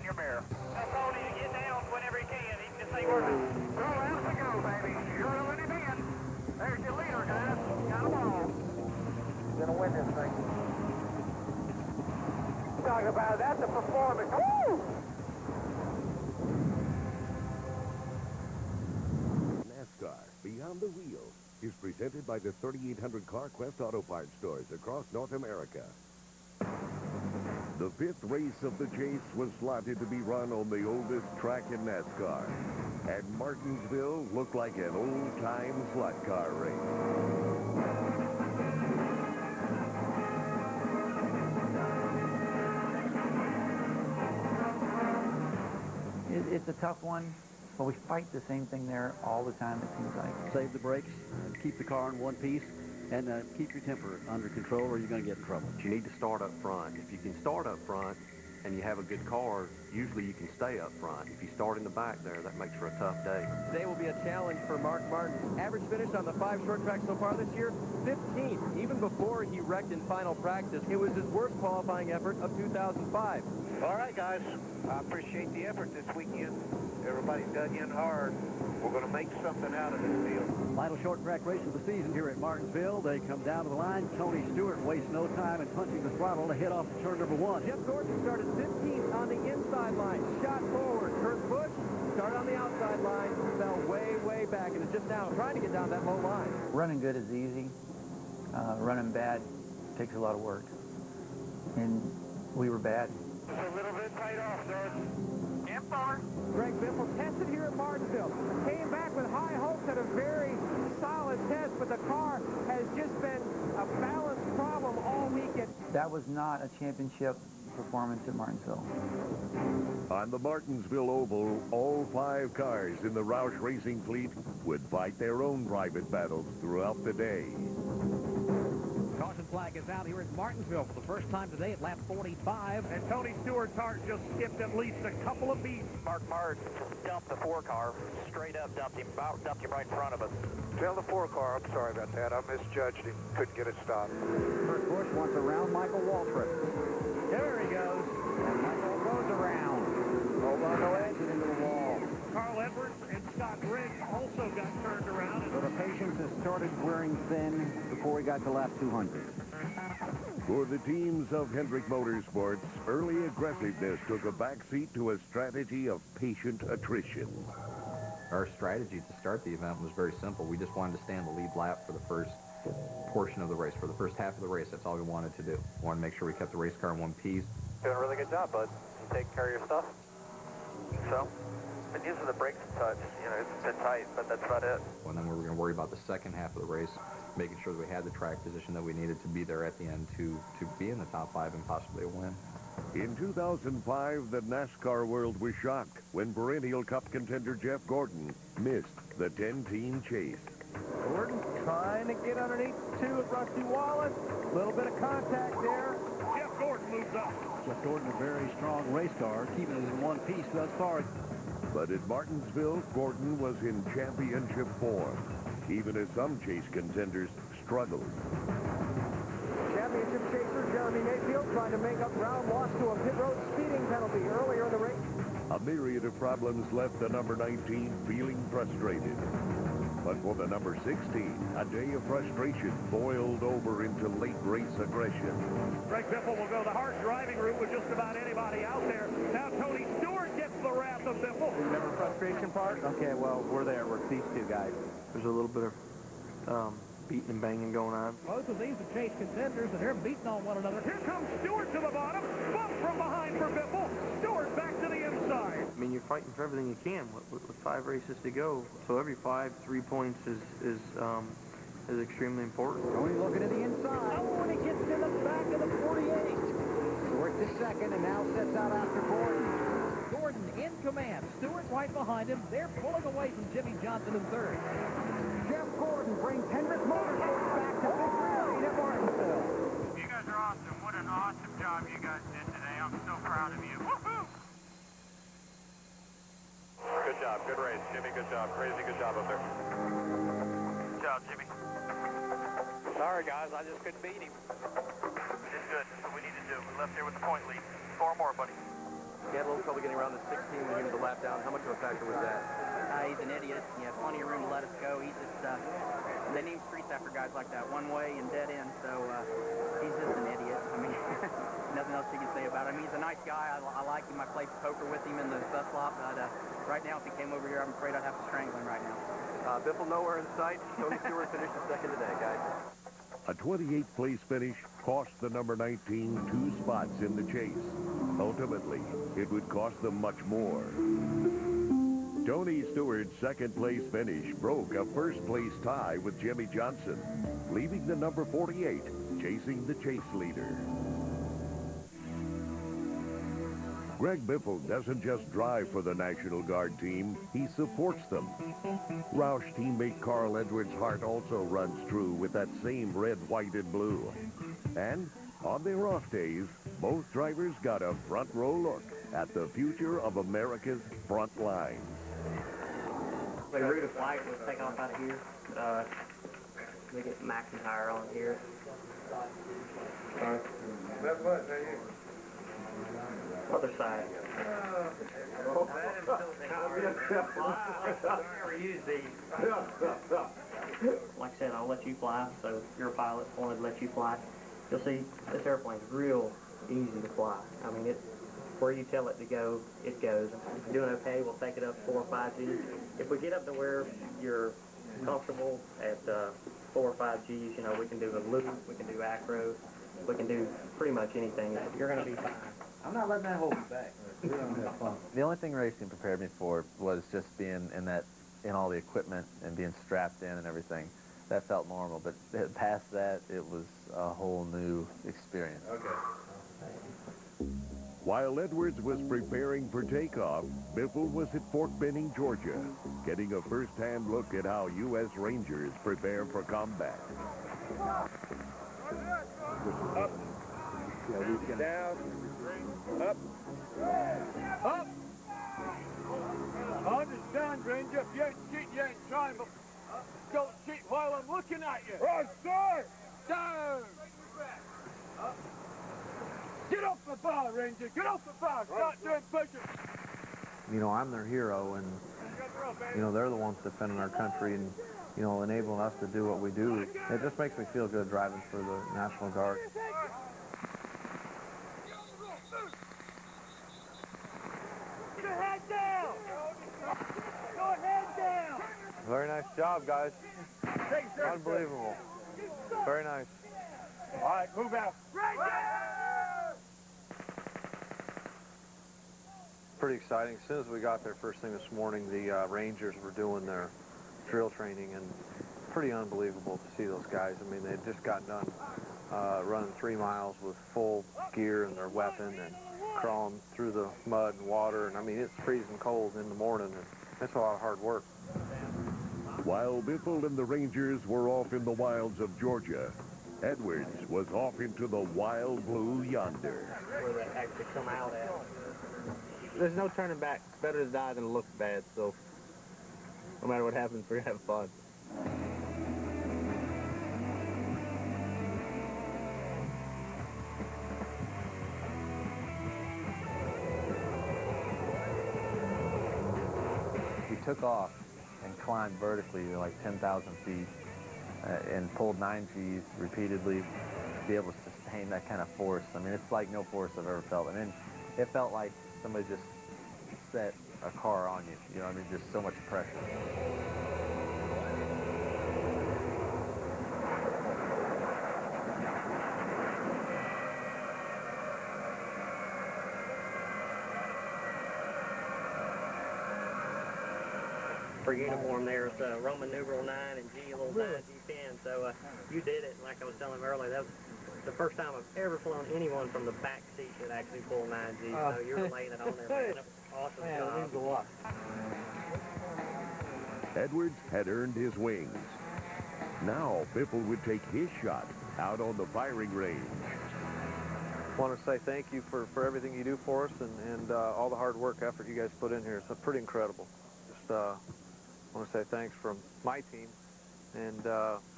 your mirror. I told you to get down whenever he can. This ain't working. Go out to go, baby. You're reeling him in. There's your leader, guys. Got them all. He's going to win this thing. Talk about that's a performance. Woo! NASCAR Beyond the Wheel is presented by the 3,800 CarQuest Auto Parts stores across North America. The fifth race of the chase was slotted to be run on the oldest track in NASCAR. And Martinsville looked like an old-time slot car race. It's a tough one, but we fight the same thing there all the time, it seems like. Save the brakes, keep the car in one piece, and keep your temper under control or you're going to get in trouble. You need to start up front. If you can start up front and you have a good car, usually you can stay up front. If you start in the back there, that makes for a tough day. Today will be a challenge for Mark Martin. Average finish on the 5 short tracks so far this year, 15th. Even before he wrecked in final practice, it was his worst qualifying effort of 2005. All right, guys. I appreciate the effort this weekend. Everybody's dug in hard. We're going to make something out of this deal. Final short track race of the season here at Martinsville. They come down to the line. Tony Stewart wastes no time in punching the throttle to hit off to turn number 1. Jeff Gordon started 15th on the inside line. Shot forward. Kurt Busch started on the outside line. Fell way, way back and is just now trying to get down that low line. Running good is easy. Running bad takes a lot of work. And we were bad. It's a little bit tight off, George. Jim Fuller. Greg Biffle tested here at Martinsville. Came back with high hopes at a very solid test, but the car has just been a balance problem all weekend. That was not a championship performance at Martinsville. On the Martinsville Oval, all 5 cars in the Roush Racing fleet would fight their own private battles throughout the day. Caution flag is out here at Martinsville for the first time today at lap 45. And Tony Stewart's heart just skipped at least a couple of beats. Mark Martin dumped the 4 car. Straight up dumped him right in front of us. Tell the 4 car, I'm sorry about that. I misjudged him. Couldn't get it stopped. Kurt Busch wants around Michael Waltrip. There he goes. And Michael goes around. Hold on, no exit into the wall. Carl Edwards and Scott Briggs also got turned around. So the patience has started wearing thin before we got to lap 200. For the teams of Hendrick Motorsports, early aggressiveness took a backseat to a strategy of patient attrition. Our strategy to start the event was very simple. We just wanted to stay on the lead lap for the first portion of the race, for the first half of the race. That's all we wanted to do. We wanted to make sure we kept the race car in one piece. Doing a really good job, bud. You taking care of your stuff? So, been using the brakes a touch. You know, it's been tight, but that's about it. And then we were going to worry about the second half of the race, making sure that we had the track position that we needed to be there at the end to be in the top 5 and possibly a win. In 2005, the NASCAR world was shocked when perennial Cup contender Jeff Gordon missed the 10-team chase. Gordon trying to get underneath 2 of Rusty Wallace. A little bit of contact there. Jeff Gordon moves up. Jeff Gordon, a very strong race car, keeping it in one piece thus far. But at Martinsville, Gordon was in championship form, even as some chase contenders struggled. Championship chaser Jeremy Mayfield trying to make up ground, lost to a pit road speeding penalty earlier in the race. A myriad of problems left the number 19 feeling frustrated. But for the number 16, a day of frustration boiled over into late race aggression. Greg Biffle will go the hard driving route with just about anybody out there. Now Tony Stewart gets the wrath of Biffle. Remember the frustration part? Okay, well, we're there. We're these 2 guys. There's a little bit of beating and banging going on. Both of these are chase contenders, and they're beating on one another. Here comes Stewart to the bottom. Bump from behind for Biffle. Stewart back to the inside. I mean, you're fighting for everything you can with 5 races to go. So every 5, 3 points is extremely important. Tony looking to the inside. Oh, and he gets to the back of the 48. Stewart to second and now sets out after Gordon. Gordon in command. Stewart right behind him. They're pulling away from Jimmy Johnson in 3rd. Jeff Gordon brings Hendrick Motorsports back to victory lane at Martinsville. You guys are awesome. What an awesome job you guys did today. I'm so proud of you. Woohoo! Good job. Good race, Jimmy. Good job. Crazy good job up there. Good job, Jimmy. Sorry, guys. I just couldn't beat him. We did good. That's what we need to do. We left here with the point lead. 4 more, buddy. He had a little trouble getting around the 16 when he was a lap down. How much of a factor was that? He's an idiot. He has plenty of room to let us go. He's just, they name streets after guys like that, one way and dead end, so he's just an idiot. I mean, nothing else you can say about him. He's a nice guy. I like him. I played poker with him in the bus lot, but right now, if he came over here, I'm afraid I'd have to strangle him right now. Biffle nowhere in sight. Tony Stewart finished second today, guys. A 28th place finish cost the number 19 2 spots in the chase. Ultimately, it would cost them much more. Tony Stewart's second place finish broke a first place tie with Jimmy Johnson, leaving the number 48 chasing the chase leader. Greg Biffle doesn't just drive for the National Guard team, he supports them. Roush teammate Carl Edwards' heart also runs true with that same red, white, and blue. And on their off days, both drivers got a front row look at the future of America's front lines. The route of flight was taken off out of here. We get McIntyre on here. Other side. Never use these. Like I said, I'll let you fly, so you're a pilot, wanted to let you fly. You'll see this airplane's real easy to fly. I mean, it's where you tell it to go, it goes. If you're doing okay, we'll take it up 4 or 5 Gs. If we get up to where you're comfortable at 4 or 5 Gs, you know, we can do a loop, we can do acro, we can do pretty much anything. You're going to be fine. I'm not letting that hold me back. We're going to have fun. The only thing racing prepared me for was just being in all the equipment and being strapped in and everything. That felt normal, but past that, it was a whole new experience. Okay. While Edwards was preparing for takeoff, Biffle was at Fort Benning, Georgia, getting a first-hand look at how U.S. Rangers prepare for combat. Up. Down. Up. Up. I understand, Ranger. If you ain't cheating, you ain't trying, but don't cheat while I'm looking at you. Right, sir. Down. Get off the bar, Ranger. Get off the bar. Start doing pushing. You know, I'm their hero, and, you know, they're the ones defending our country and, you know, enabling us to do what we do. It just makes me feel good driving for the National Guard. Get your head down. Go head down. Very nice job, guys. Unbelievable. Very nice. All right, move out. Pretty exciting. As soon as we got there first thing this morning, the Rangers were doing their drill training, and pretty unbelievable to see those guys. I mean, they'd just gotten done running 3 miles with full gear and their weapon and crawling through the mud and water. And I mean, it's freezing cold in the morning, and it's a lot of hard work. While Biffle and the Rangers were off in the wilds of Georgia, Edwards was off into the wild blue yonder. Where they actually come out at. There's no turning back. It's better to die than to look bad, so no matter what happens, we're going to have fun. We took off and climbed vertically to like 10,000 feet and pulled 9 Gs repeatedly to be able to sustain that kind of force. I mean, it's like no force I've ever felt. I mean, it felt like somebody just set a car on you. You know, I mean, just so much pressure. For uniform, there's Roman numeral 9 and G, a little 9 G10. So you did it, like I was telling him earlier. That was the first time I've ever flown anyone from the back seat that actually pulled 9G. So you're laying it on there, man. Awesome job. That means a lot. Edwards had earned his wings. Now Biffle would take his shot out on the firing range. I want to say thank you for everything you do for us and all the hard work, effort you guys put in here. It's pretty incredible. Just want to say thanks from my team and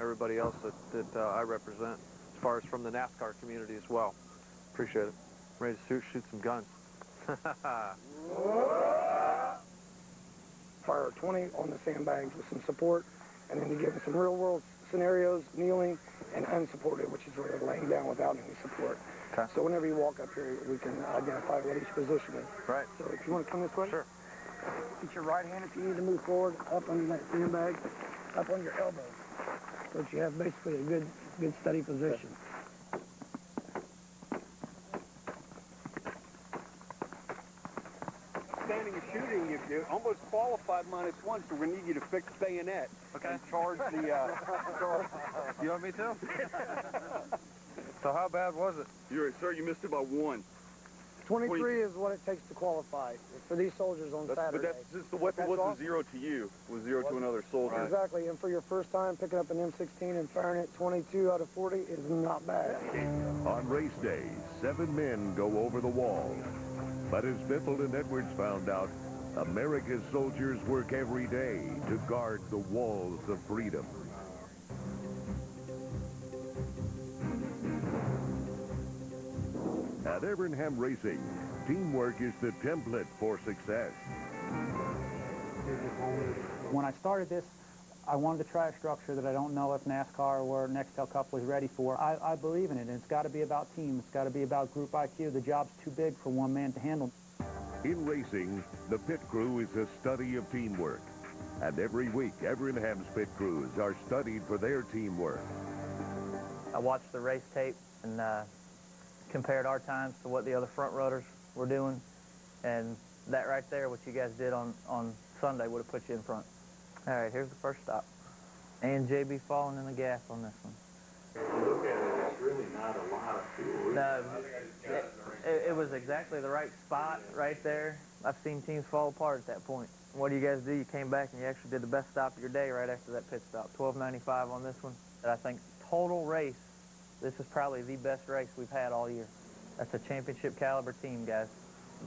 everybody else that I represent, as far as from the NASCAR community as well. Appreciate it. Ready to shoot some guns. Fire 20 on the sandbags with some support, and then you give them some real-world scenarios, kneeling and unsupported, which is really laying down without any support. Okay. So whenever you walk up here, we can identify what each position is. Right. So if you want to come this way, Sure. get your right hand if you need to move forward, up under that sandbag, up on your elbows, so that you have basically a good steady position. Standing and shooting, you almost qualified -1, so we need you to fix bayonet. Okay. And charge the, You want me to? So how bad was it? Sir, you missed it by 1. 23 is what it takes to qualify for these soldiers on Saturday. But that's just the weapon That's wasn't all? 0 to you, was 0 to another soldier. Exactly, and for your first time picking up an M16 and firing it 22 out of 40 is not bad. On race day, 7 men go over the wall. But as Biffle and Edwards found out, America's soldiers work every day to guard the walls of freedom. At Evernham Racing, teamwork is the template for success. When I started this, I wanted to try a structure that I don't know if NASCAR or Nextel Cup was ready for. I believe in it, and it's got to be about team. It's got to be about group IQ. The job's too big for one man to handle. In racing, the pit crew is a study of teamwork. And every week, Evernham's pit crews are studied for their teamwork. I watched the race tape and compared our times to what the other front runners were doing, and that right there, what you guys did on Sunday, would have put you in front. All right, here's the first stop. And JB falling in the gas on this one. Look at it, it's really not a lot of fuel. No, it was exactly the right spot right there. I've seen teams fall apart at that point. What do you guys do? You came back and you actually did the best stop of your day right after that pit stop. 12.95 on this one. And I think total race, this is probably the best race we've had all year. That's a championship caliber team, guys.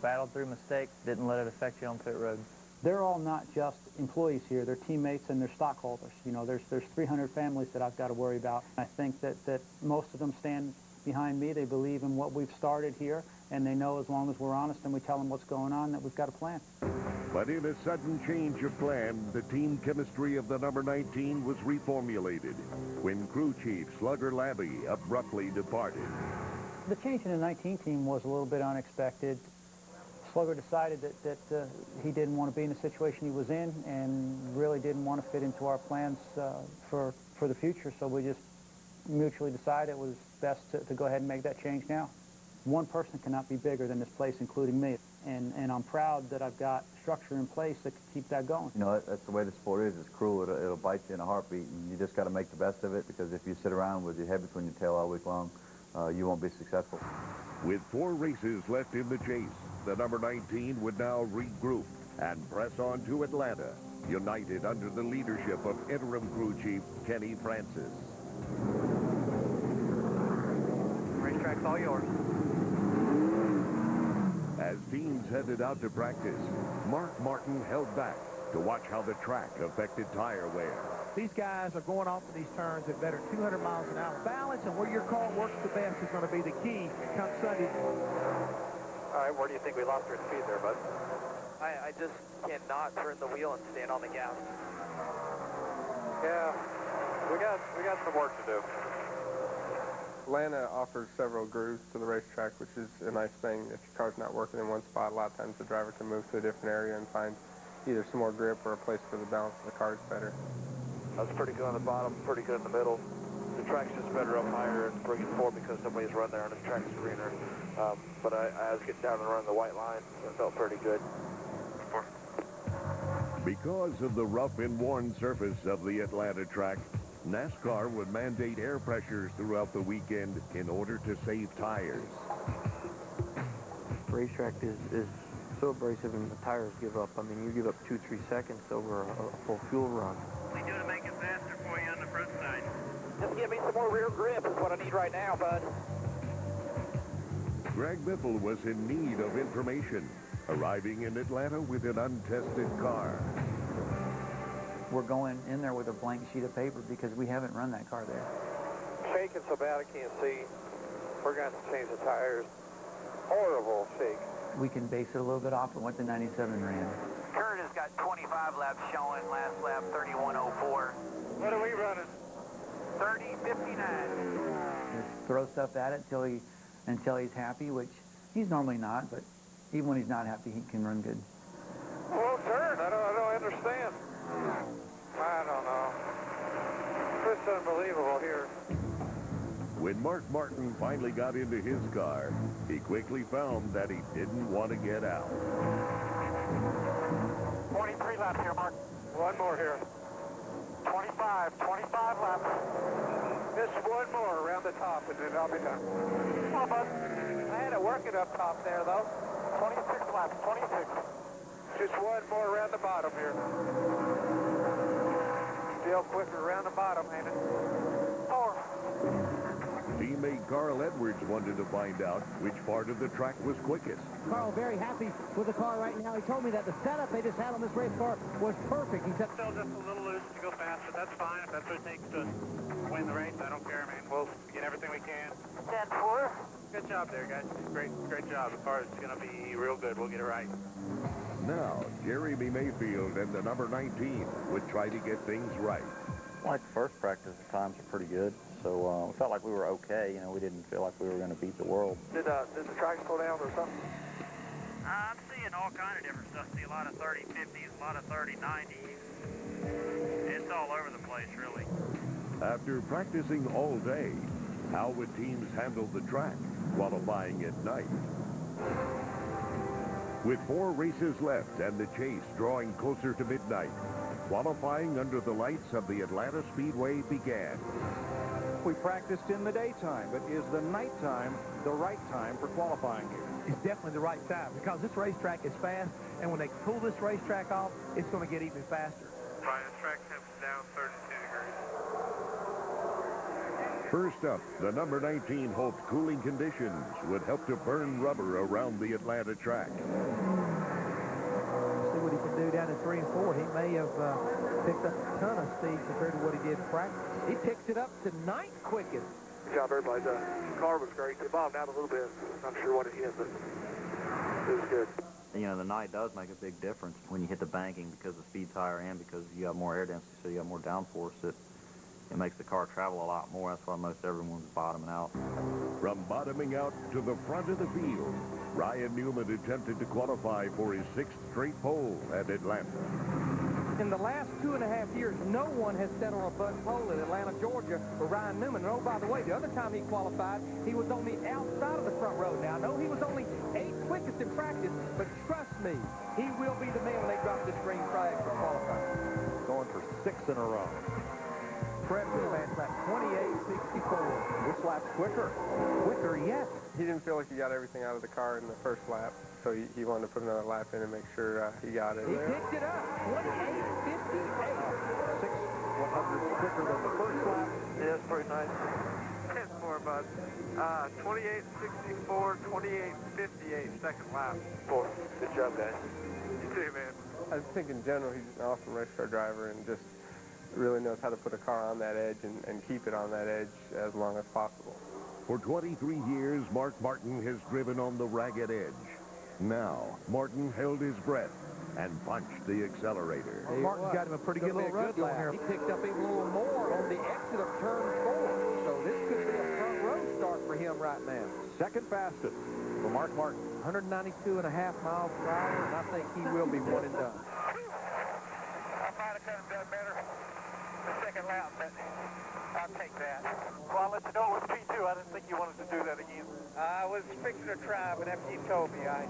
Battled through mistakes, didn't let it affect you on pit road. They're all not just employees here. They're teammates and they're stockholders. You know, there's 300 families that I've got to worry about. I think that most of them stand behind me. They believe in what we've started here, and they know as long as we're honest and we tell them what's going on, that we've got a plan. But in a sudden change of plan, the team chemistry of the number 19 was reformulated when crew chief Slugger Labby abruptly departed. The change in the 19 team was a little bit unexpected. Slugger decided that he didn't want to be in the situation he was in and really didn't want to fit into our plans for the future, so we just mutually decided it was best to go ahead and make that change now. One person cannot be bigger than this place, including me, and I'm proud that I've got structure in place that can keep that going. You know, that's the way the sport is. It's cruel. It'll bite you in a heartbeat, and you just got to make the best of it, because if you sit around with your head between your tail all week long, you won't be successful. With 4 races left in the chase, the number 19 would now regroup and press on to Atlanta, united under the leadership of interim crew chief Kenny Francis. Racetrack's all yours. As teams headed out to practice, Mark Martin held back to watch how the track affected tire wear. These guys are going off of these turns at better 200 miles an hour. Balance and where your car works the best is going to be the key come Sunday. All right, where do you think we lost our speed there, bud? I just cannot turn the wheel and stand on the gas. Yeah, we got some work to do. Atlanta offers several grooves to the racetrack, which is a nice thing. If your car's not working in one spot, a lot of times the driver can move to a different area and find either some more grip or a place where the balance of the car is better. That's pretty good on the bottom, pretty good in the middle. The track's just better up higher and bringing forward because nobody's run there and the track's greener. But I was getting down and running the white line, so it felt pretty good. Because of the rough and worn surface of the Atlanta track, NASCAR would mandate air pressures throughout the weekend in order to save tires. The racetrack is so abrasive and the tires give up. I mean, you give up 2-3 seconds over a full fuel run. What are you doing to make it faster for you on the front side? Just give me some more rear grip is what I need right now, bud. Greg Biffle was in need of information, arriving in Atlanta with an untested car. We're going in there with a blank sheet of paper because we haven't run that car there. Shaking so bad I can't see. We're going to have to change the tires. Horrible shake. we can base it a little bit off of what the 97 ran. Kurt has got 25 laps showing, last lap 31:04. What are we running? 30:59. Just throw stuff at it until he's happy, which he's normally not, but even when he's not happy, he can run good. Well, turn. I don't understand. I don't know. It's unbelievable here. When Mark Martin finally got into his car, he quickly found that he didn't want to get out. 23 laps here, Mark. One more here. 25 laps. Just one more around the top, and then I'll be done. Come on, bud. I had it working up top there, though. 26 laps, 26. Just one more around the bottom here. Still quicker around the bottom, ain't it? 4. Teammate Carl Edwards wanted to find out which part of the track was quickest. Carl very happy with the car right now. He told me that the setup they just had on this race car was perfect. He said, Still just a little loose to go faster. That's fine. If that's what it takes to win the race, I don't care, man. We'll get everything we can. 10-4. Good job there, guys. Great job. The car is going to be real good. We'll get it right. Now, Jeremy Mayfield and the number 19 would try to get things right. Like the first practice, the times were pretty good. So we felt like we were okay. You know, we didn't feel like we were going to beat the world. Did the track slow down or something? I'm seeing all kind of different stuff. See a lot of 30-50s, a lot of 30-90s. It's all over the place, really. After practicing all day, how would teams handle the track, qualifying at night? With 4 races left and the chase drawing closer to midnight, qualifying under the lights of the Atlanta Speedway began. We practiced in the daytime, but is the nighttime the right time for qualifying here? It's definitely the right time because this racetrack is fast, and when they pull this racetrack off, it's going to get even faster. Right, this track temps down 32 degrees. First up, the number 19 hoped cooling conditions would help to burn rubber around the Atlanta track. See what he can do down in 3 and 4. He may have picked up a ton of speed compared to what he did in practice. He picks it up to 9th quickest. Good job, everybody. The car was great. It bombed out a little bit. Not sure what it hit, but it was good. You know, the night does make a big difference when you hit the banking because the speed's higher and because you have more air density, so you have more downforce. It makes the car travel a lot more. That's why most everyone's bottoming out. From bottoming out to the front of the field, Ryan Newman attempted to qualify for his 6th straight pole at Atlanta. In the last 2.5 years, no one has sat on a button pole at Atlanta, Georgia for Ryan Newman. And oh, by the way, the other time he qualified, he was on the outside of the front row. Now, I know he was only 8th quickest in practice, but trust me, he will be the man when they drop this green flag for qualifying. Going for 6 in a row. Incredible fast lap, 28.64. This lap's quicker. Quicker, yes. He didn't feel like he got everything out of the car in the first lap, so he wanted to put another lap in and make sure he got it. He picked it up, 28.58. 6/100 quicker than the first lap. Yeah, it's pretty nice. 10-4, bud. 28.64, 28.58, second lap. 4. Good job, guys. You too, man. I think in general he's an awesome race car driver and just really knows how to put a car on that edge and keep it on that edge as long as possible. For 23 years, Mark Martin has driven on the ragged edge. Now, Martin held his breath and punched the accelerator. Well, Martin's got him a pretty good little run going here. He picked up even a little more on the exit of turn 4. So this could be a front row start for him right now. Second fastest for Mark Martin. 192.5 miles per hour, and I think he will be one and done. I might have done better the second lap, but I'll take that. Well, I'll let you know it was P2. I didn't think you wanted to do that again. I was fixing to try, but after you told me, I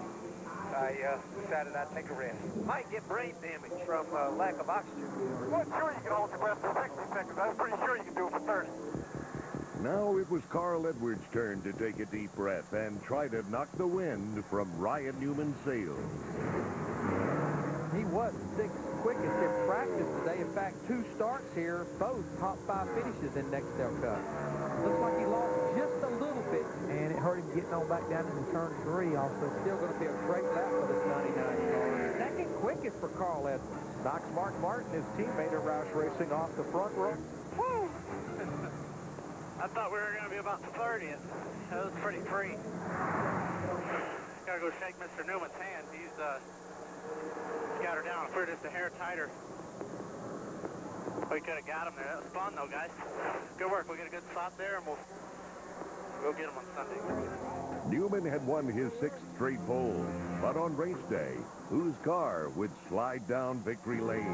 decided I'd take a rest. Might get brain damage from lack of oxygen. I wasn't sure you could hold your breath for 60 seconds. I was pretty sure you could do it for 30. Now it was Carl Edwards' turn to take a deep breath and try to knock the wind from Ryan Newman's sails. He was 6th quickest in practice today. In fact, 2 starts here, both top 5 finishes in Nextel Cup. Looks like he lost just a little bit, and it hurt him getting on back down into turn 3. Also, still going to be a great lap for this 99 car. Second quickest for Carl Edwards. Knocks Mark Martin, his teammate at Roush Racing, off the front row. Woo! I thought we were going to be about 30th. That was pretty free. Got to gotta go shake Mr. Newman's hand. He's got her down. If we're just a hair tighter, we could have got him there. That was fun, though, guys. Good work. We get a good spot there, and we'll get him on Sunday. Newman had won his 6th straight pole, but on race day, whose car would slide down victory lane?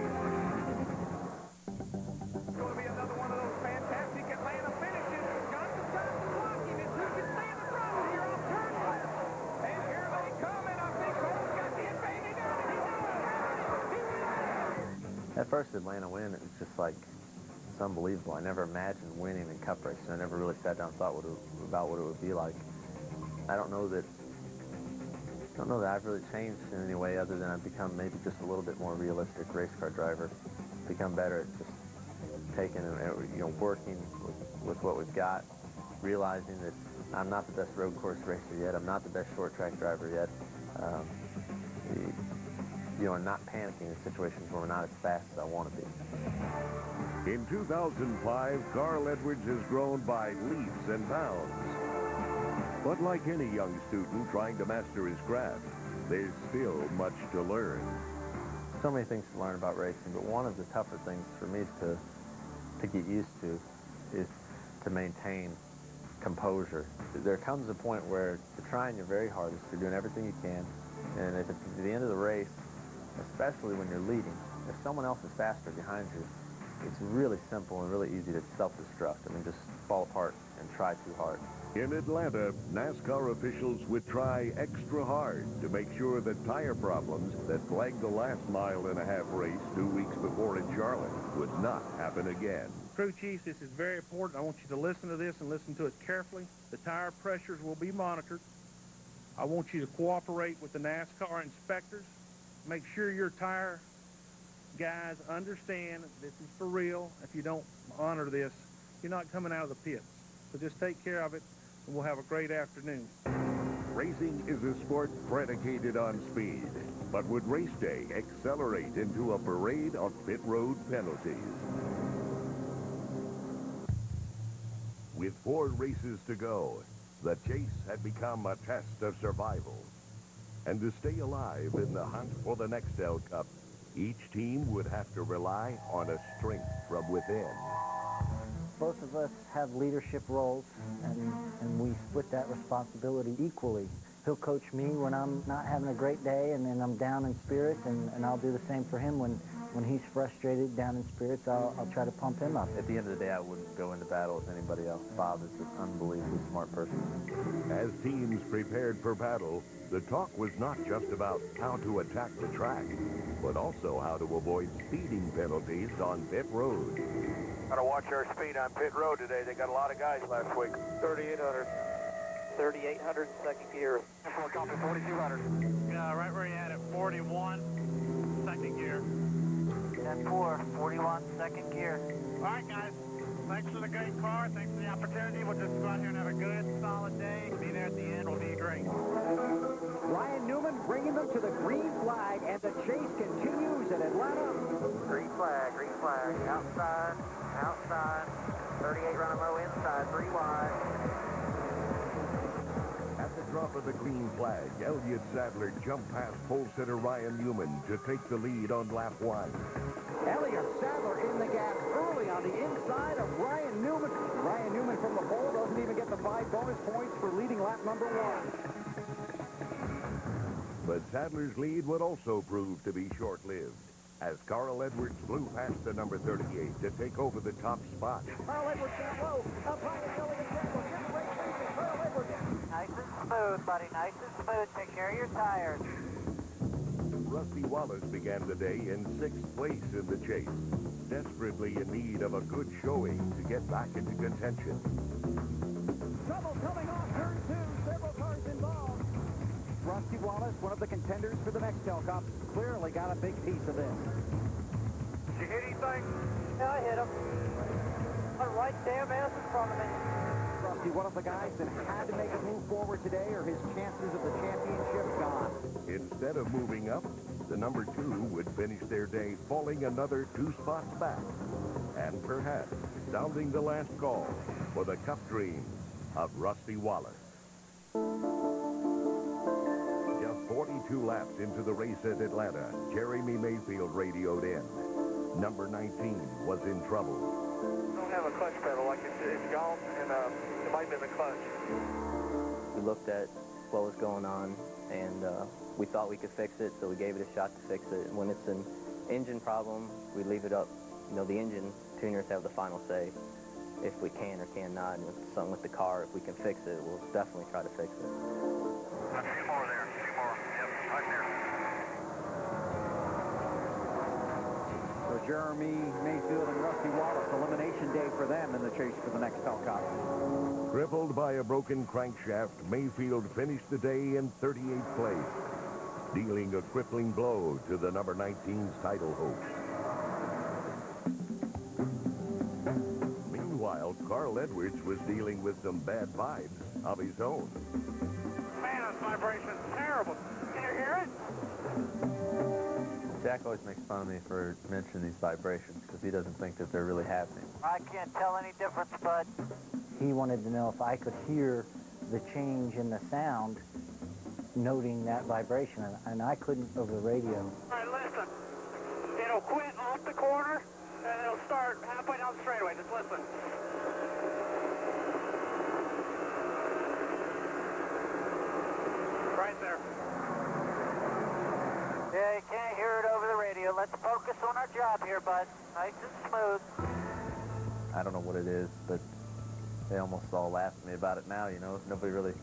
It's going to be another one of those fantastic Atlanta finishes. Johnson's got to block him. It's who can stay in the front here on turn left. And here they come, and I think Cole's got the advantage. That first Atlanta win, it was just like, it's unbelievable. I never imagined winning in cup racing. I never really sat down and thought about what it would be like. I don't know that I've really changed in any way other than I've become maybe just a little bit more realistic race car driver, become better at just taking and working with what we've got, realizing that I'm not the best road course racer yet. I'm not the best short track driver yet. And not panicking in situations where we're not as fast as I want to be. In 2005, Carl Edwards has grown by leaps and bounds. But like any young student trying to master his craft, there's still much to learn. So many things to learn about racing, but one of the tougher things for me to get used to is to maintain composure. There comes a point where you're trying your very hardest, you're doing everything you can, and if it's at the end of the race, especially when you're leading, if someone else is faster behind you, it's really simple and really easy to self-destruct. I mean, just fall apart and try too hard. In Atlanta, NASCAR officials would try extra hard to make sure that tire problems that plagued the last mile-and-a-half race 2 weeks before in Charlotte would not happen again. Crew chiefs, this is very important. I want you to listen to this and listen to it carefully. The tire pressures will be monitored. I want you to cooperate with the NASCAR inspectors. Make sure your tire guys understand this is for real. If you don't honor this, you're not coming out of the pits. So just take care of it, and we'll have a great afternoon. Racing is a sport predicated on speed, but would race day accelerate into a parade of pit road penalties? With 4 races to go, the chase had become a test of survival. And to stay alive in the hunt for the Nextel Cup, each team would have to rely on a strength from within. Both of us have leadership roles, and we split that responsibility equally. He'll coach me when I'm not having a great day and then I'm down in spirits, and I'll do the same for him when he's frustrated, down in spirits. I'll try to pump him up. At the end of the day, I wouldn't go into battle with anybody else. Bob is an unbelievably smart person. As teams prepared for battle, the talk was not just about how to attack the track, but also how to avoid speeding penalties on pit road. Gotta watch our speed on pit road today. They got a lot of guys last week. 3,800. 3,800 second gear. Copy 4,200. Yeah, right where you had it, 41 second gear. 10-4, 41 second gear. All right, guys. Thanks for the great car. Thanks for the opportunity. We'll just go out here and have a good, solid day. Be there at the end. Will be great. Ryan Newman bringing them to the green flag, and the chase continues at Atlanta. Green flag, outside, outside. 38 running low inside, 3 wide. At the drop of the green flag, Elliott Sadler jumped past pole sitter Ryan Newman to take the lead on lap 1. Elliott Sadler in the gap early on the inside of Ryan Newman. Ryan Newman from the pole doesn't even get the 5 bonus points for leading lap number 1. But Sadler's lead would also prove to be short-lived, as Carl Edwards flew past the number 38 to take over the top spot. Carl Edwards down low, up high to Elliott Sadler. Get the race racing, Carl Edwards. Nice and smooth, buddy, nice and smooth. Take care of your tires. Rusty Wallace began the day in 6th place in the chase, desperately in need of a good showing to get back into contention. Trouble coming off turn 2, several cars involved. Rusty Wallace, one of the contenders for the Nextel Cup, clearly got a big piece of this. Did you hit anything? Yeah, I hit him. Right there, man, in front of me. Rusty, one of the guys that had to make a move forward today, or his chances of the championship gone. Instead of moving up, the number 2 would finish their day falling another 2 spots back, and perhaps sounding the last call for the Cup dreams of Rusty Wallace. laps into the race at Atlanta, Jeremy Mayfield radioed in. Number 19 was in trouble. Don't have a clutch pedal, like it's gone, and it might be in the clutch. We looked at what was going on, and we thought we could fix it, so we gave it a shot to fix it. When it's an engine problem, we leave it up. You know, the engine tuners have the final say if we can or cannot, and with something with the car, if we can fix it, we'll definitely try to fix it. A few more there, a few more. Yep, right there. So Jeremy Mayfield and Rusty Wallace, elimination day for them in the chase for the Nextel Cup. Crippled by a broken crankshaft, Mayfield finished the day in 38th place, dealing a crippling blow to the number 19's title hopes. Meanwhile, Carl Edwards was dealing with some bad vibes of his own. Man, this vibration's terrible. Can you hear it? Jack always makes fun of me for mentioning these vibrations because he doesn't think that they're really happening. I can't tell any difference, bud. He wanted to know if I could hear the change in the sound, noting that vibration, and I couldn't over the radio. All right, listen. It'll quit off the corner, and it'll start halfway down the straightaway. Just listen. Right there. Yeah, you can't hear it over the radio. Let's focus on our job here, bud. Nice and smooth. I don't know what it is, but they almost all laugh at me about it now, you know. Nobody really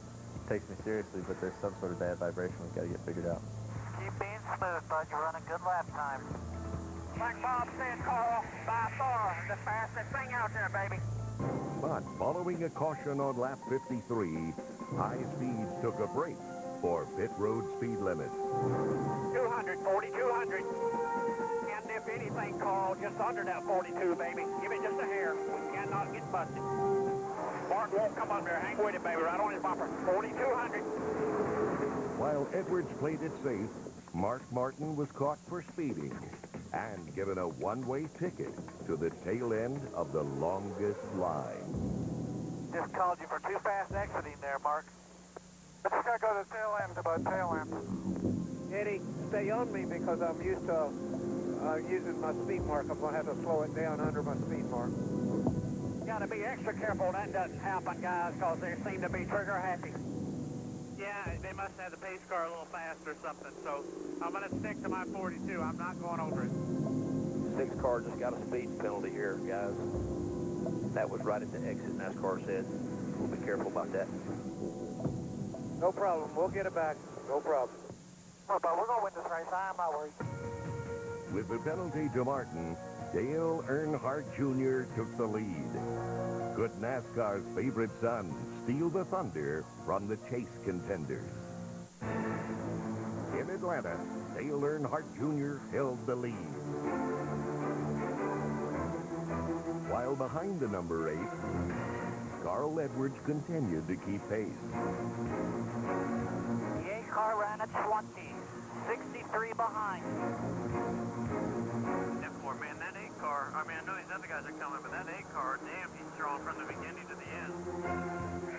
takes me seriously, but there's some sort of bad vibration we've got to get figured out. Keep being smooth, bud. You're running good lap time. Like Bob said, Carl, by far the fastest thing out there, baby. But following a caution on lap 53, high speeds took a break for pit road speed limits. 200, 4200. And if anything, Carl, just under that 42, baby. Give it just a hair. We cannot get busted. Martin won't come under. Hang with it, baby, right on his bumper. 4200. While Edwards played it safe, Mark Martin was caught for speeding and given a one-way ticket to the tail end of the longest line. Just called you for too fast exiting there, Mark. Let's just gotta go to the tail end, about tail end. Eddie, stay on me because I'm used to using my speed mark. I'm going to have to slow it down under my speed mark. Gotta be extra careful that doesn't happen, guys, because they seem to be trigger happy. Yeah, they must have the pace car a little fast or something, so I'm gonna stick to my 42. I'm not going over it. 6 car just got a speed penalty here, guys. That was right at the exit, NASCAR said. We'll be careful about that. No problem. We'll get it back. No problem. Oh, but we're gonna win this race. I am not worried. With the penalty to Martin, Dale Earnhardt Jr. took the lead. Could NASCAR's favorite son steal the thunder from the chase contenders? In Atlanta, Dale Earnhardt Jr. held the lead. While behind the number 8, Carl Edwards continued to keep pace. The 8 car ran at 20, 63 behind. Poor man, that 8 car, I mean, I know these other guys are coming, but that 8 car, damn, he's strong from the beginning to the end.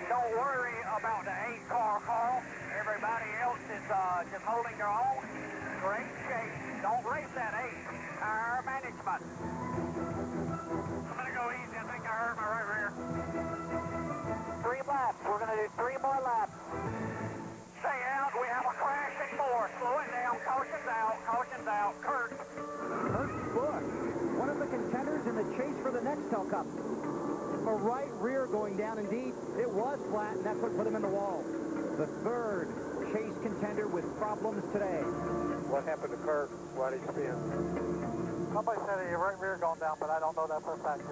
Don't worry about the 8 car, Carl. Everybody else is just holding their own. Great shape. Don't race that 8. Tire management. I'm going to go easy. I think I hurt my right rear. 3 laps. We're going to do 3 more laps. Stay out. We have a crash and more. Slow it down. Caution's out. Caution's out. Kurt. Busch, one of the contenders in the chase for the Nextel Cup. A right rear going down. Indeed, it was flat, and that's what put him in the wall. The third chase contender with problems today. What happened to Kurt? Why did he spin? Somebody said your right rear going down, but I don't know that for a fact.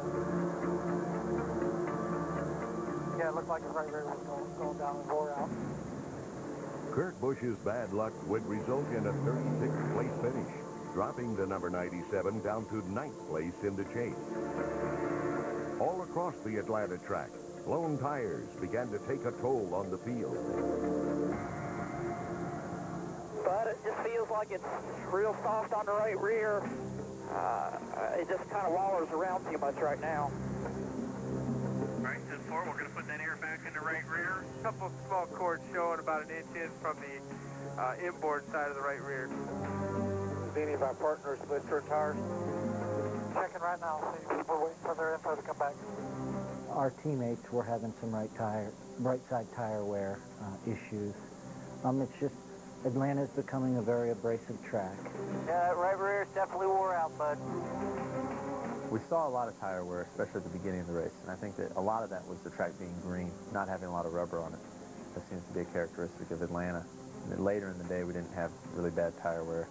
Yeah, it looked like his right rear was going down and wore out. Kurt Busch's bad luck would result in a 36th place finish, dropping the number 97 down to 9th place in the chase. All across the Atlanta track, blown tires began to take a toll on the field. But it just feels like it's real soft on the right rear. It just kind of wallers around too much right now. Right, just for. We're going to put that air back in the right rear. A couple of small cords showing about an inch in from the inboard side of the right rear. Is any of our partners slid turn tires? Checking right now. See, we're waiting for their info to come back. Our teammates were having some right side tire wear issues. It's just Atlanta's becoming a very abrasive track. Yeah, that right rear is definitely wore out, bud. We saw a lot of tire wear, especially at the beginning of the race, and I think that a lot of that was the track being green, not having a lot of rubber on it. That seems to be a characteristic of Atlanta. And then later in the day, we didn't have really bad tire wear.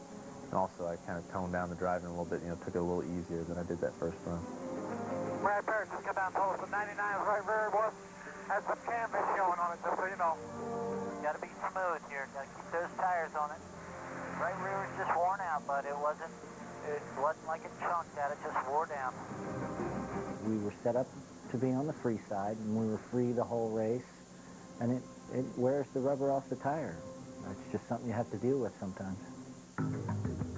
And also, I kind of toned down the driving a little bit, took it a little easier than I did that first run. Brad Parrish just got down and told us the 99 right rear was has some canvas showing on it, just so you know. Got to be smooth here. Got to keep those tires on it. Right rear was just worn out, but it wasn't like it chunked out. It just wore down. We were set up to be on the free side, and we were free the whole race, and it wears the rubber off the tire. It's just something you have to deal with sometimes.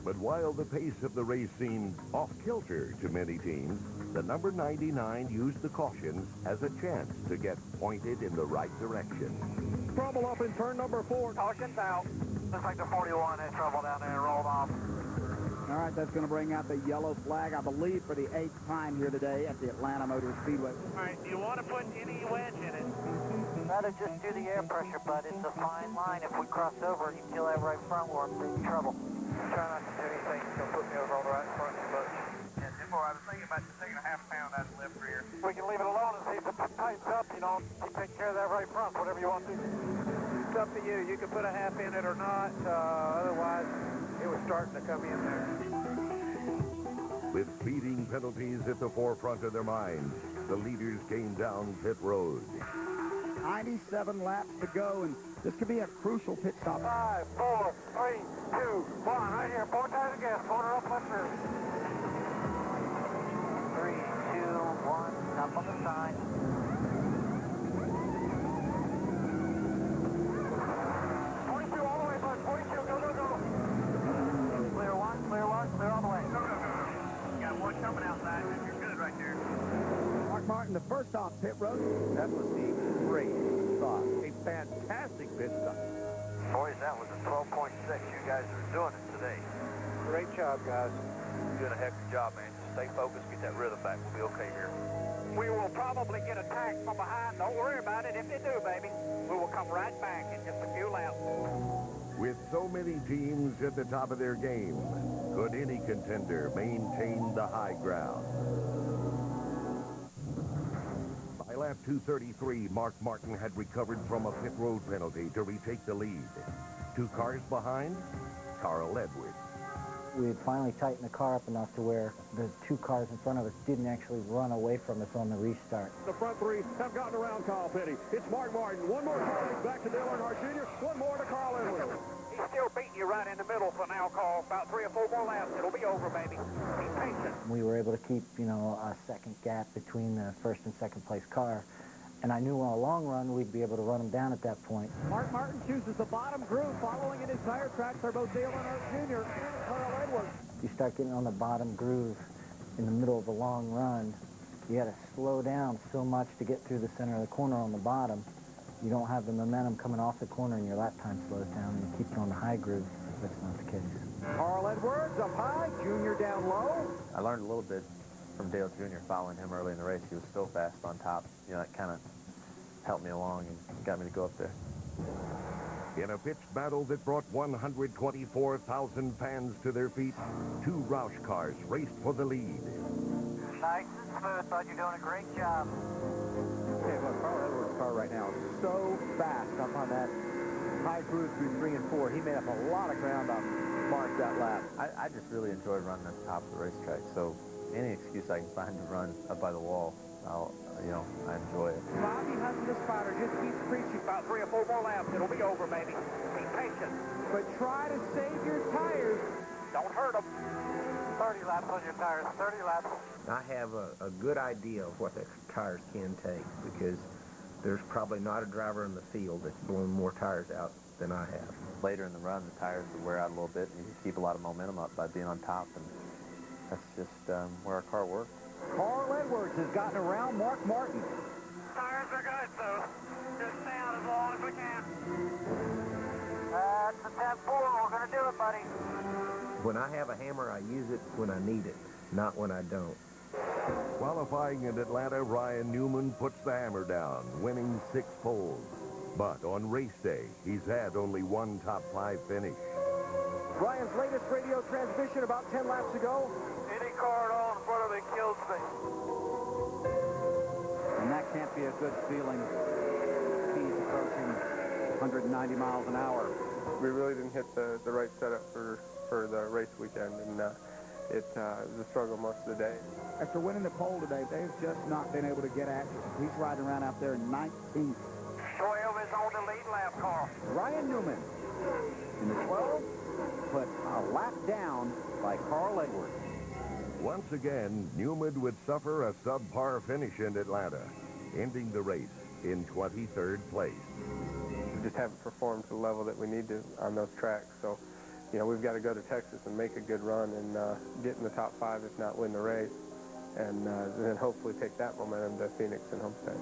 But while the pace of the race seemed off-kilter to many teams, the number 99 used the cautions as a chance to get pointed in the right direction. Trouble up in turn number 4. Caution's out. Looks like the 41 had trouble down there and rolled off. All right, that's going to bring out the yellow flag, I believe, for the 8th time here today at the Atlanta Motor Speedway. All right, do you want to put any wedge in it? Rather just do the air pressure, but it's a fine line. If we cross over and you kill that right front, we're in big trouble. Try not to do anything that's going to put me over on the right front but Yeah, Jim, I was thinking about just taking a half pound out of the left rear. we can leave it alone and see if it tightens up, you take care of that right front, whatever you want to do. It's up to you. You can put a half in it or not. Otherwise, it was starting to come in there. With speeding penalties at the forefront of their minds, the leaders came down pit road. 97 laps to go, and this could be a crucial pit stop. 5, 4, 3, 2, 1. Right here. 4 tires of gas. Corner up left rear. 3, 2, 1. Up on the side. 42 all the way, bud. 42. Go, go, go. Clear one, clear all the way. Go, go, go. You got one coming outside. You're good right there. Mark Martin, the first off pit road. That was a great stop. A fantastic pit stop. Boys, that was a 12.6. You guys are doing it today. Great job, guys. You're doing a heck of a job, man. Just stay focused, get that rhythm back. We'll be okay here. We will probably get attacked from behind. Don't worry about it. If they do, baby, we will come right back in just a few laps. With so many teams at the top of their game, could any contender maintain the high ground? By lap 233, Mark Martin had recovered from a pit road penalty to retake the lead. 2 cars behind, Carl Edwards. We had finally tightened the car up enough to where the 2 cars in front of us didn't actually run away from us on the restart. The front 3 have gotten around Kyle Petty. It's Mark Martin. One more time back to Dale Earnhardt Jr. One more to Carl Edwards. He's still beating you right in the middle for now, Carl. About 3 or 4 more laps. It'll be over, baby. Be patient. We were able to keep, a second gap between the first and second place car. And I knew on a long run we'd be able to run them down at that point. Mark Martin chooses the bottom groove. Following in his tire tracks are both Dale Earnhardt Jr. and Carl Edwards. You start getting on the bottom groove in the middle of a long run, you got to slow down so much to get through the center of the corner on the bottom. You don't have the momentum coming off the corner and your lap time slows down and you keep it on the high groove. That's not the case. Carl Edwards up high, Junior down low. I learned a little bit from Dale Jr. following him early in the race. He was so fast on top. That kind of helped me along and got me to go up there. In a pitched battle that brought 124,000 fans to their feet, 2 Roush cars raced for the lead. Nice and smooth. Thought you're doing a great job. Okay, look, Carl Edwards' car right now is so fast up on that high groove through 3 and 4. He made up a lot of ground on Mark that lap. I just really enjoyed running at the top of the racetrack, so any excuse I can find to run up by the wall, I enjoy it. Bobby Hutton, the spotter, just keeps preaching about 3 or 4 more laps. It'll be over, baby. Be patient. But try to save your tires. Don't hurt them. 30 laps on your tires. 30 laps. I have a good idea of what the tires can take because there's probably not a driver in the field that's blown more tires out than I have. Later in the run, the tires would wear out a little bit, and you can keep a lot of momentum up by being on top, and that's just where our car works. Carl Edwards has gotten around Mark Martin. Tires are good, so just stay out as long as we can. That's the 10-4. We're going to do it, buddy. When I have a hammer, I use it when I need it, not when I don't. Qualifying in Atlanta, Ryan Newman puts the hammer down, winning 6 poles. But on race day, he's had only one top 5 finish. Ryan's latest radio transmission about 10 laps ago. Any car at all in front of me kills me. And that can't be a good feeling. He's approaching 190 miles an hour. We really didn't hit the right setup for the race weekend, and it was a struggle most of the day. After winning the pole today, they've just not been able to get at you. He's riding around out there in 19th. 12 is on the lead lap, Carl. Ryan Newman in the 12, but a lap down by Carl Edwards. Once again, Newman would suffer a subpar finish in Atlanta, ending the race in 23rd place. We just haven't performed to the level that we need to on those tracks, so you know, we've got to go to Texas and make a good run and get in the top 5, if not win the race, and then hopefully take that momentum to Phoenix and Homestead.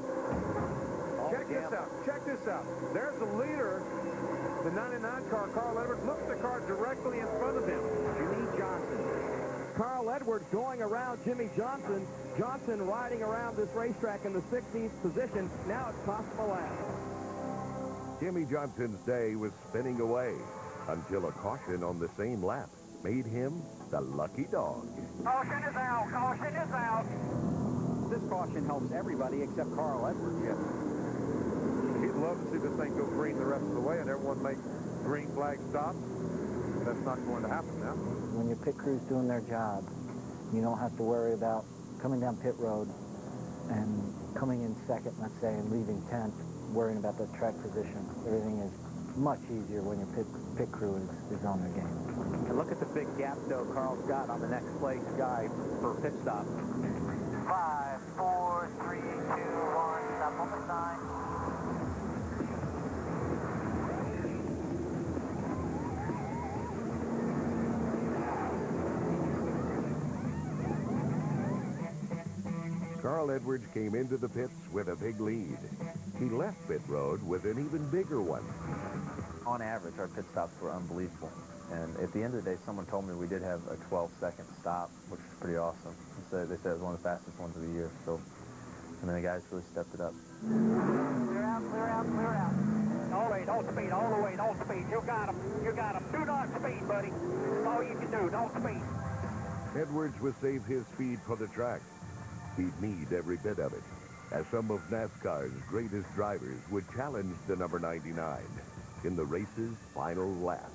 Check this out. Check this out. There's the leader, the 99 car, Carl Edwards. Look at the car directly in front of him. Jimmy Johnson. Carl Edwards going around Jimmy Johnson. Johnson riding around this racetrack in the 16th position. Now it's cost him a lap. Jimmy Johnson's day was spinning away until a caution on the same lap made him the lucky dog. Caution is out. Caution is out. This caution helps everybody except Carl Edwards. Yes. He'd love to see this thing go green the rest of the way and everyone make green flag stops. That's not going to happen now. When your pit crew's doing their job, you don't have to worry about coming down pit road and coming in second, let's say, and leaving 10th, worrying about the track position. Everything is much easier when your pit crew is on their game. And look at the big gap, though, Carl's got on the next place guy for pit stop. 5, 4, 3, 2, 1. Stop on the sign. Carl Edwards came into the pits with a big lead. He left pit road with an even bigger one. On average, our pit stops were unbelievable. And at the end of the day, someone told me we did have a 12-second stop, which was pretty awesome. They said it was one of the fastest ones of the year. So, I mean, the guys really stepped it up. Clear out, clear out, clear out. All the way, don't speed, all the way, don't speed. You got him. You got him. Do not speed, buddy. That's all you can do. Don't speed. Edwards would save his speed for the track. He'd need every bit of it, as some of NASCAR's greatest drivers would challenge the number 99 in the race's final lap.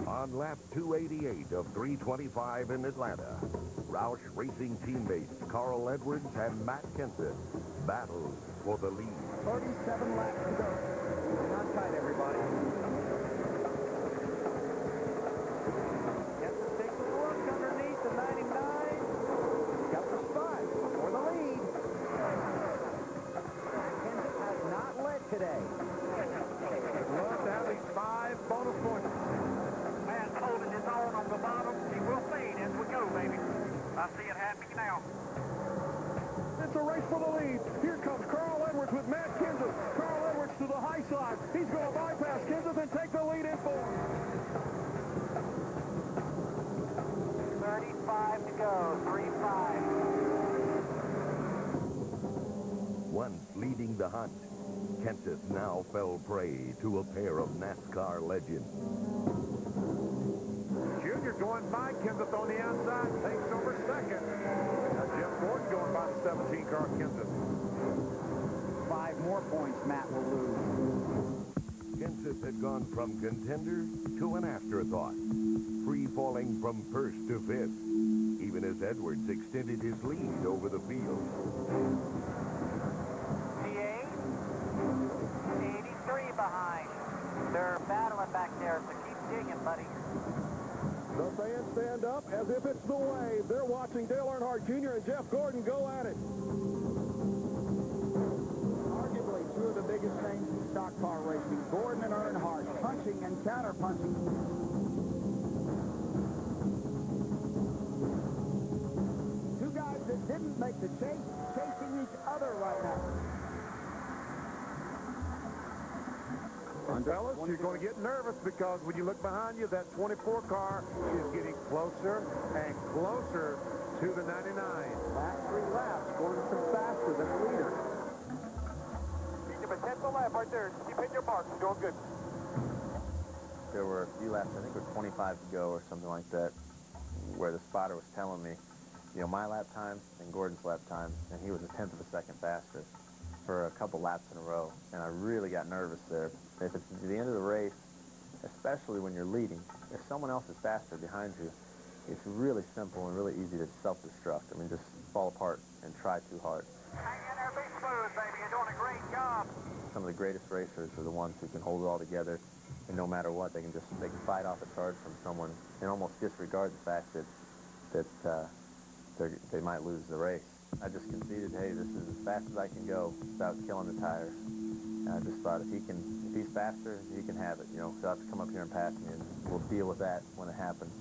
On lap 288 of 325 in Atlanta, Roush Racing teammates Carl Edwards and Matt Kenseth battled for the lead. 37 laps to go. Hang on tight, everybody. Kenseth takes a look underneath the 99. Got the spot for the lead. Kenseth has not led today. Love to have these 5 bonus points. Man's holding his own on the bottom. He will fade as we go, baby. I see it happening now. It's a race for the lead. Here comes Carl Edwards with Matt Kenseth. Carl Edwards to the high side. He's going to bypass Kenseth and take the lead in 4. 35 to go. 3-5. Once leading the hunt, Kenseth now fell prey to a pair of NASCAR legends. Junior going by Kenseth on the outside, takes over second. Now Jeff Gordon going by the 17 car Kenseth. 5 more points Matt will lose. Kenseth had gone from contender to an afterthought, free-falling from first to 5th, even as Edwards extended his lead over the field. T8, 83 behind. They're battling back there, so keep digging, buddy. The fans stand up as if it's the wave. They're watching Dale Earnhardt Jr. and Jeff Gordon go at it. Arguably 2 of the biggest names in stock car racing, Gordon and Earnhardt, punching and counter-punching. 2 guys that didn't to chase, chasing each other right now. Fellas, you're going to get nervous because when you look behind you, that 24 car is getting closer and closer to the 99. Last 3 laps, Gordonson faster than the leader. Keep a tenth of a lap right there. Keep hitting your marks. You're doing good. There were a few laps, I think it was 25 to go or something like that, where the spotter was telling me, you know, my lap time and Gordon's lap time, and he was a tenth of a second faster for a couple laps in a row, and I really got nervous there. If it's the end of the race, especially when you're leading, if someone else is faster behind you, it's really simple and really easy to self-destruct. I mean, just fall apart and try too hard. Hang in there, be smooth, baby. You're doing a great job. Some of the greatest racers are the ones who can hold it all together, and no matter what, they can fight off a charge from someone and almost disregard the fact that they might lose the race. I just conceded, hey, this is as fast as I can go without killing the tires. And I just thought if he's faster, he can have it. You know, he'll have to come up here and pass me, and we'll deal with that when it happens.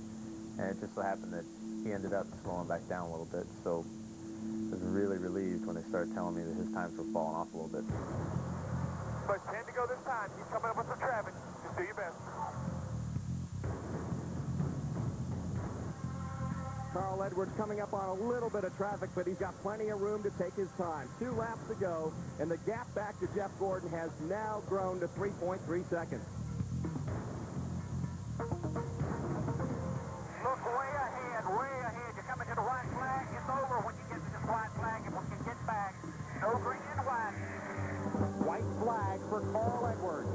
And it just so happened that he ended up slowing back down a little bit. So I was really relieved when they started telling me that his times were falling off a little bit. But 10 to go this time. Keep coming up with some traffic. Just do your best. Carl Edwards coming up on a little bit of traffic, but he's got plenty of room to take his time. 2 laps to go, and the gap back to Jeff Gordon has now grown to 3.3 seconds. Look way ahead, way ahead. You're coming to the white flag. It's over when you get to this white flag. If we can get back, no green and white. White flag for Carl Edwards.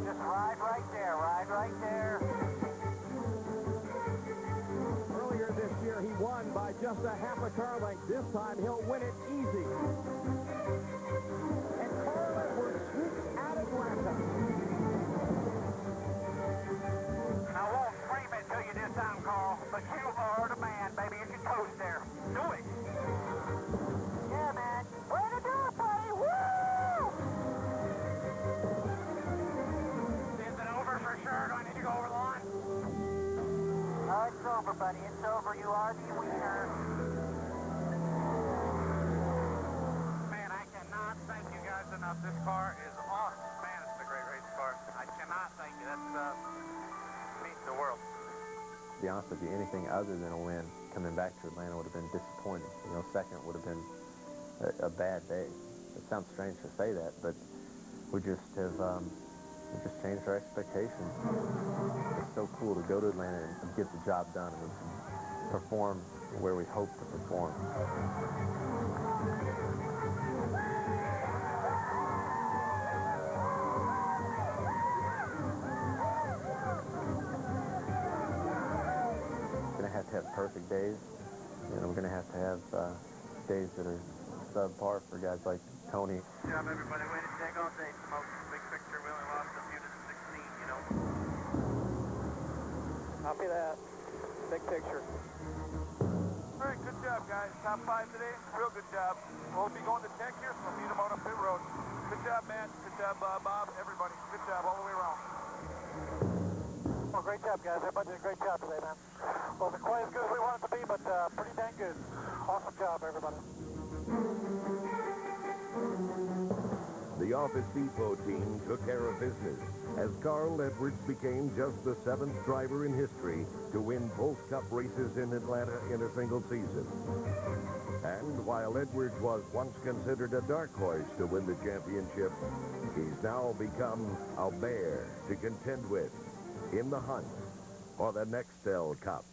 Just ride right there, ride right there. Earlier this year, he won by just a half a car length. This time, he'll win it easy. And Carl Edwards sweeps out Atlanta. I won't scream it to you this time, Carl, but you are the man, baby. You can coast there. Do it. Yeah, man. Way to do it, buddy. Woo! Is it over for sure? Do I need to go over the line? Oh, it's over, buddy. It's over. You are the winner. Man, I cannot thank you guys enough. This car is awesome. Man, it's a great race car. I cannot thank you. That means the world. To be honest with you, anything other than a win coming back to Atlanta would have been disappointing. You know, second would have been a bad day. It sounds strange to say that, but we just have we just changed our expectations. It's so cool to go to Atlanta and get the job done and perform where we hope to perform. We're going to have perfect days. You know, we're going to have days that are subpar for guys like Tony. Good job, everybody. Way to take all day. Smoke. Big picture. We only lost a few to 16, you know. Copy that. Big picture. All right, good job, guys. Top 5 today. Real good job. We'll be going to tech here, so we'll meet them on a pit road. Good job, Matt. Good job, Bob. Everybody. Good job all the way around. Well, great job, guys. Everybody did a great job today, man. Wasn't quite as good as we wanted to be, but pretty dang good. Awesome job, everybody. The Office Depot team took care of business as Carl Edwards became just the 7th driver in history to win both Cup races in Atlanta in a single season. And while Edwards was once considered a dark horse to win the championship, he's now become a bear to contend with in the hunt for the Nextel Cup.